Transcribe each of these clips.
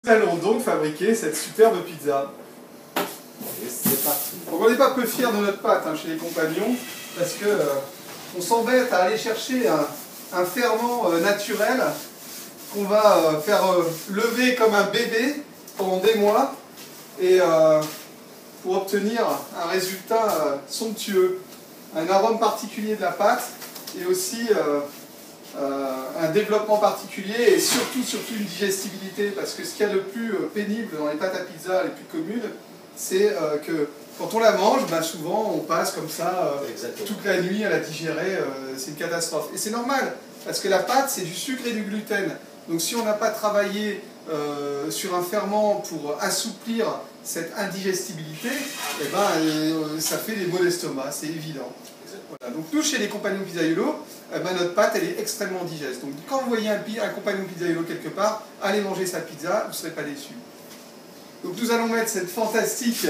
Nous allons donc fabriquer cette superbe pizza. Et c'est parti. Donc on n'est pas peu fiers de notre pâte chez les compagnons, parce que on s'embête à aller chercher un ferment naturel qu'on va faire lever comme un bébé pendant des mois et pour obtenir un résultat somptueux, un arôme particulier de la pâte et aussi un développement particulier et surtout une digestibilité, parce que ce qu'il y a de plus pénible dans les pâtes à pizza les plus communes, c'est que quand on la mange, souvent on passe comme ça toute la nuit à la digérer, c'est une catastrophe. Et c'est normal, parce que la pâte c'est du sucre et du gluten. Donc si on n'a pas travaillé sur un ferment pour assouplir cette indigestibilité, ça fait des maux d'estomac, c'est évident. Voilà. Donc nous, chez les compagnons Pizzaiolo, notre pâte elle est extrêmement digeste. Donc quand vous voyez un compagnon Pizzaiolo quelque part, allez manger sa pizza, vous ne serez pas déçus. Donc nous allons mettre cette fantastique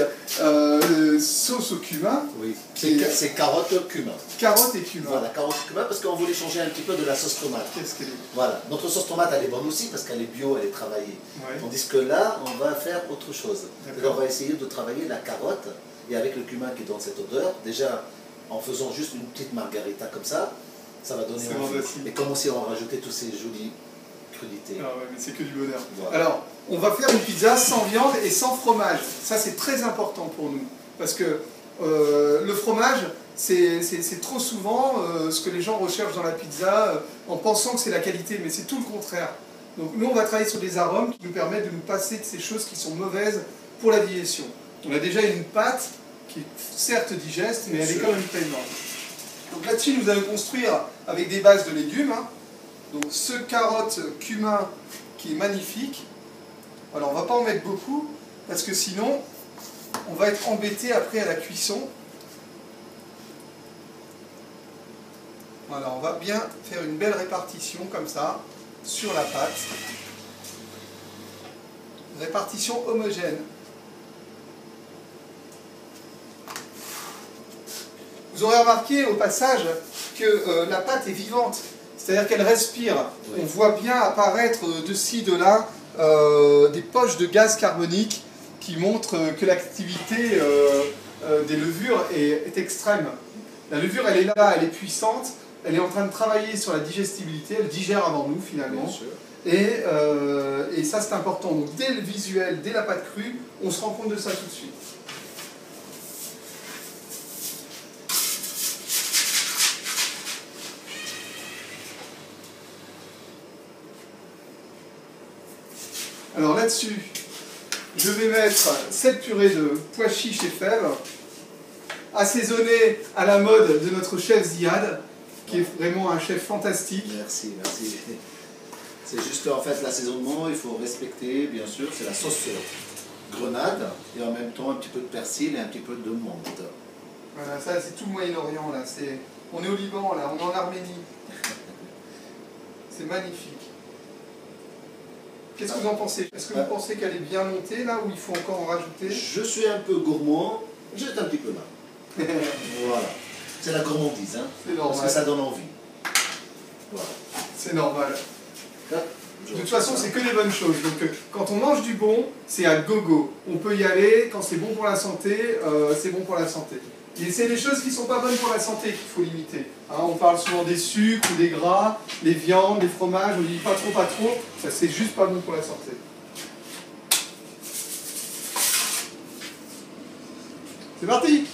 sauce au cumin. Oui, c'est carotte cumin. Carotte et cumin. Voilà, carotte et cumin, parce qu'on voulait changer un petit peu de la sauce tomate. Qu'est-ce qu'elle est? Voilà, notre sauce tomate elle est bonne aussi parce qu'elle est bio, elle est travaillée. Ouais. Tandis que là, on va faire autre chose. On va essayer de travailler la carotte, et avec le cumin qui donne cette odeur, déjà en faisant juste une petite margarita comme ça va donner envie. Et comme aussi on rajoutait tous ces jolies crudités. Ah ouais, mais c'est que du bonheur. Voilà. Alors, on va faire une pizza sans viande et sans fromage. Ça, c'est très important pour nous. Parce que le fromage, c'est trop souvent ce que les gens recherchent dans la pizza en pensant que c'est la qualité, mais c'est tout le contraire. Donc nous, on va travailler sur des arômes qui nous permettent de nous passer de ces choses qui sont mauvaises pour la digestion. On a déjà une pâte qui est certes digeste, mais elle est quand même pleinement. Donc là-dessus, nous allons construire avec des bases de légumes. Donc ce carotte cumin qui est magnifique. Alors on ne va pas en mettre beaucoup, parce que sinon, on va être embêté après à la cuisson. Voilà, on va bien faire une belle répartition comme ça, sur la pâte. Répartition homogène. Vous aurez remarqué au passage que la pâte est vivante, c'est-à-dire qu'elle respire. Oui. On voit bien apparaître de ci, de là, des poches de gaz carbonique qui montrent que l'activité des levures est extrême. La levure, elle est là, elle est puissante, elle est en train de travailler sur la digestibilité, elle digère avant nous finalement. Et ça c'est important. Donc dès le visuel, dès la pâte crue, on se rend compte de ça tout de suite. Alors là-dessus, je vais mettre cette purée de pois chiches et fèves, assaisonnée à la mode de notre chef Ziad, qui est vraiment un chef fantastique. Merci, merci. C'est juste en fait l'assaisonnement, il faut respecter, bien sûr, c'est la sauce grenade, et en même temps un petit peu de persil et un petit peu de menthe. Voilà, ça c'est tout le Moyen-Orient, là. On est au Liban, là, on est en Arménie. C'est magnifique. Qu'est-ce que vous en pensez? Est-ce que vous pensez qu'elle est bien montée là ou il faut encore en rajouter? Je suis un peu gourmand, juste un petit peu là. Voilà. C'est la gourmandise, hein. C'est normal. Parce que ça donne envie. Voilà. C'est normal. De toute façon, c'est que des bonnes choses. Donc, quand on mange du bon, c'est à gogo. On peut y aller. Quand c'est bon pour la santé, c'est bon pour la santé. Et c'est les choses qui ne sont pas bonnes pour la santé qu'il faut limiter. On parle souvent des sucres ou des gras, les viandes, les fromages, on dit pas trop, pas trop. Ça, c'est juste pas bon pour la santé. C'est parti!